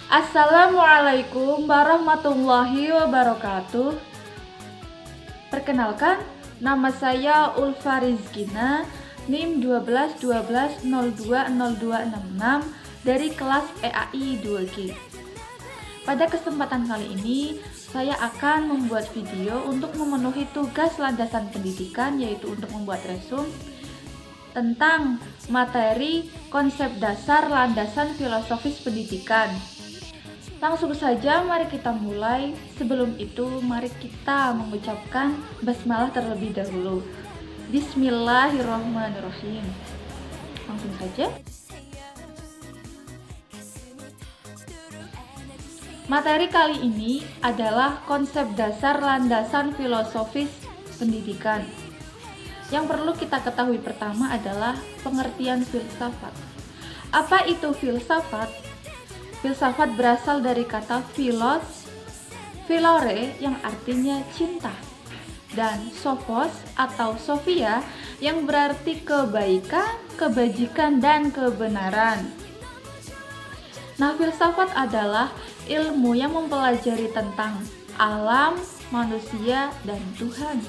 Assalamualaikum warahmatullahi wabarakatuh. Perkenalkan, nama saya Ulfa Rizkina, NIM 1212020266 dari kelas EAI 2G. Pada kesempatan kali ini, saya akan membuat video untuk memenuhi tugas landasan pendidikan, yaitu untuk membuat resume tentang materi konsep dasar landasan filosofis pendidikan. Langsung saja mari kita mulai. Sebelum itu mari kita mengucapkan basmalah terlebih dahulu. Bismillahirrahmanirrahim. Langsung saja. Materi kali ini adalah konsep dasar landasan filosofis pendidikan. Yang perlu kita ketahui pertama adalah pengertian filsafat. Apa itu filsafat? Filsafat berasal dari kata philore yang artinya cinta, dan sophos atau sophia yang berarti kebaikan, kebajikan, dan kebenaran. Nah, filsafat adalah ilmu yang mempelajari tentang alam, manusia, dan Tuhan.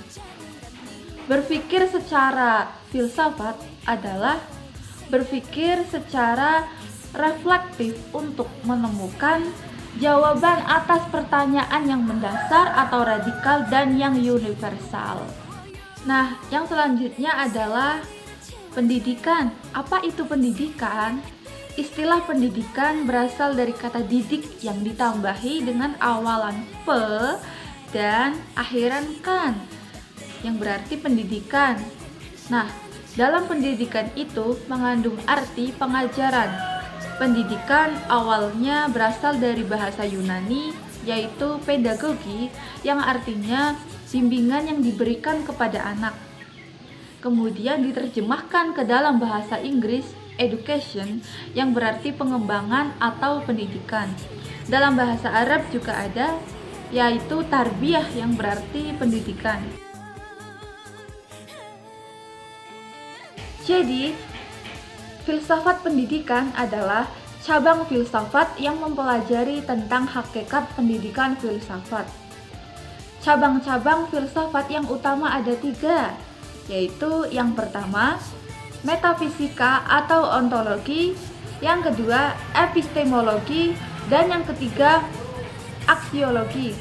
Berpikir secara filsafat adalah berpikir secara reflektif untuk menemukan jawaban atas pertanyaan yang mendasar atau radikal dan yang universal. Nah, yang selanjutnya adalah pendidikan. Apa itu pendidikan? Istilah pendidikan berasal dari kata didik yang ditambahi dengan awalan pe dan akhiran kan, yang berarti pendidikan. Nah, dalam pendidikan itu mengandung arti pengajaran. Pendidikan awalnya berasal dari bahasa Yunani, yaitu pedagogi, yang artinya bimbingan yang diberikan kepada anak. Kemudian diterjemahkan ke dalam bahasa Inggris, education, yang berarti pengembangan atau pendidikan. Dalam bahasa Arab juga ada, yaitu tarbiyah, yang berarti pendidikan. Jadi, filsafat pendidikan adalah cabang filsafat yang mempelajari tentang hakikat pendidikan filsafat. Cabang-cabang filsafat yang utama ada 3, yaitu yang pertama, metafisika atau ontologi, yang kedua, epistemologi, dan yang ketiga, aksiologi.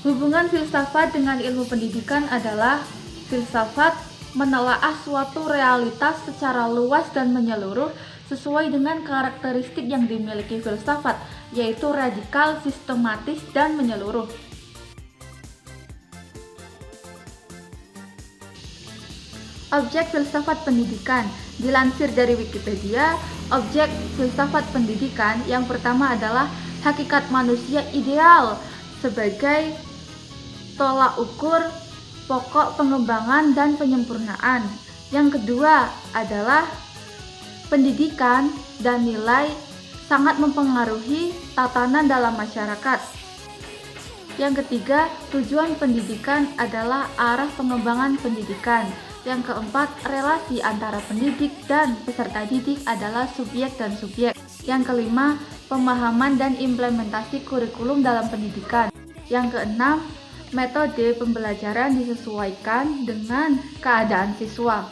Hubungan filsafat dengan ilmu pendidikan adalah filsafat menelaah suatu realitas secara luas dan menyeluruh sesuai dengan karakteristik yang dimiliki filsafat, yaitu radikal, sistematis, dan menyeluruh. Objek filsafat pendidikan. Dilansir dari Wikipedia, objek filsafat pendidikan yang pertama adalah hakikat manusia ideal sebagai tolak ukur pokok pengembangan dan penyempurnaan. Yang kedua adalah pendidikan dan nilai sangat mempengaruhi tatanan dalam masyarakat. Yang ketiga, tujuan pendidikan adalah arah pengembangan pendidikan. Yang keempat, relasi antara pendidik dan peserta didik adalah subjek dan subjek. Yang kelima, pemahaman dan implementasi kurikulum dalam pendidikan. Yang keenam, metode pembelajaran disesuaikan dengan keadaan siswa.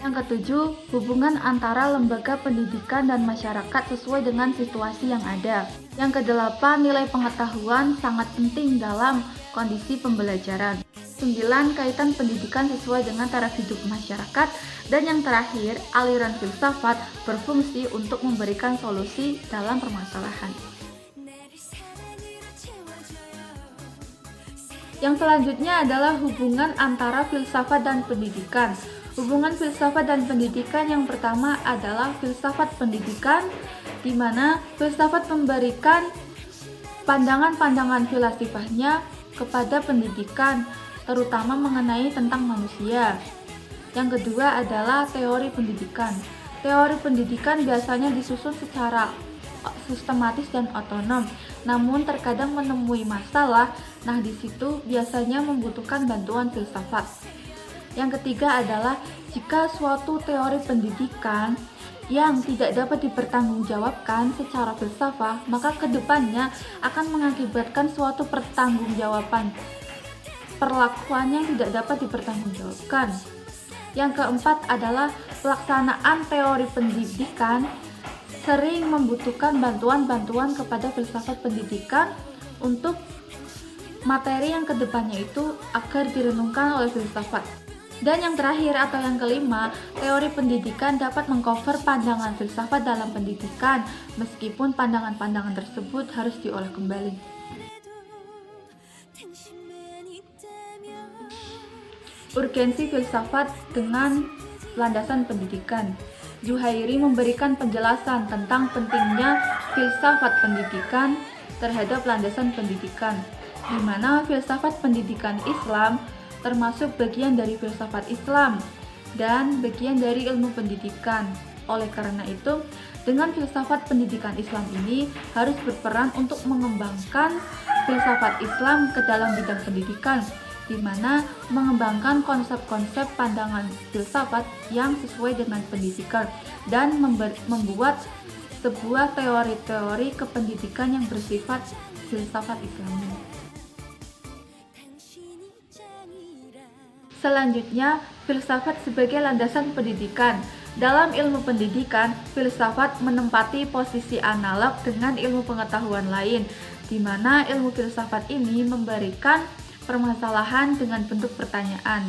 Yang ketujuh, hubungan antara lembaga pendidikan dan masyarakat sesuai dengan situasi yang ada. Yang kedelapan, nilai pengetahuan sangat penting dalam kondisi pembelajaran. 9, kaitan pendidikan sesuai dengan taraf hidup masyarakat. Dan yang terakhir, aliran filsafat berfungsi untuk memberikan solusi dalam permasalahan. Yang selanjutnya adalah hubungan antara filsafat dan pendidikan. Hubungan filsafat dan pendidikan yang pertama adalah filsafat pendidikan, di mana filsafat memberikan pandangan-pandangan filsafatnya kepada pendidikan, terutama mengenai tentang manusia. Yang kedua adalah teori pendidikan. Teori pendidikan biasanya disusun secara sistematis dan otonom, namun terkadang menemui masalah. Nah, di situ biasanya membutuhkan bantuan filsafat. Yang ketiga adalah jika suatu teori pendidikan yang tidak dapat dipertanggungjawabkan secara filsafah, maka kedepannya akan mengakibatkan suatu pertanggungjawaban perlakuan yang tidak dapat dipertanggungjawabkan. Yang keempat adalah pelaksanaan teori pendidikan sering membutuhkan bantuan-bantuan kepada filsafat pendidikan untuk materi yang kedepannya itu agar direnungkan oleh filsafat. Dan yang terakhir atau yang kelima, teori pendidikan dapat mengcover pandangan filsafat dalam pendidikan, meskipun pandangan-pandangan tersebut harus diolah kembali. Urgensi filsafat dengan landasan pendidikan. Zuhairi memberikan penjelasan tentang pentingnya filsafat pendidikan terhadap landasan pendidikan, di mana filsafat pendidikan Islam termasuk bagian dari filsafat Islam dan bagian dari ilmu pendidikan. Oleh karena itu, dengan filsafat pendidikan Islam ini harus berperan untuk mengembangkan filsafat Islam ke dalam bidang pendidikan, di mana mengembangkan konsep-konsep pandangan filsafat yang sesuai dengan pendidikan dan membuat sebuah teori-teori kependidikan yang bersifat filsafat Islami. Selanjutnya, filsafat sebagai landasan pendidikan. Dalam ilmu pendidikan, filsafat menempati posisi analog dengan ilmu pengetahuan lain, di mana ilmu filsafat ini memberikan permasalahan dengan bentuk pertanyaan.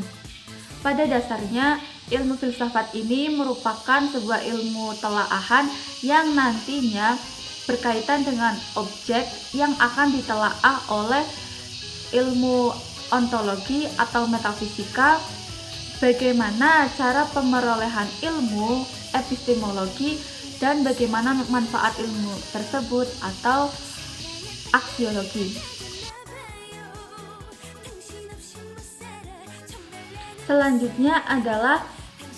Pada dasarnya, ilmu filsafat ini merupakan sebuah ilmu telaahan yang nantinya berkaitan dengan objek yang akan ditelaah oleh ilmu ontologi atau metafisika, bagaimana cara pemerolehan ilmu, epistemologi, dan bagaimana manfaat ilmu tersebut atau aksiologi. Selanjutnya adalah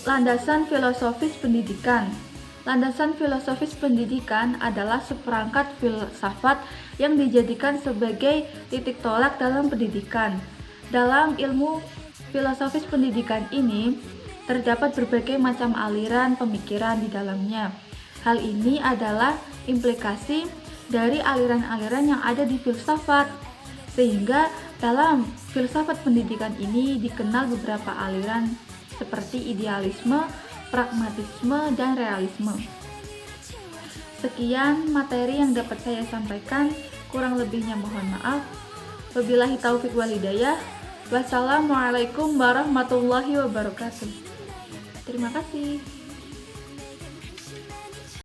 landasan filosofis pendidikan. Landasan filosofis pendidikan adalah seperangkat filsafat yang dijadikan sebagai titik tolak dalam pendidikan. Dalam ilmu filosofis pendidikan ini, terdapat berbagai macam aliran pemikiran di dalamnya. Hal ini adalah implikasi dari aliran-aliran yang ada di filsafat, sehingga dalam filsafat pendidikan ini dikenal beberapa aliran seperti idealisme, pragmatisme, dan realisme. Sekian materi yang dapat saya sampaikan, kurang lebihnya mohon maaf. Wabillahi taufiq wal hidayah. Wassalamualaikum warahmatullahi wabarakatuh. Terima kasih.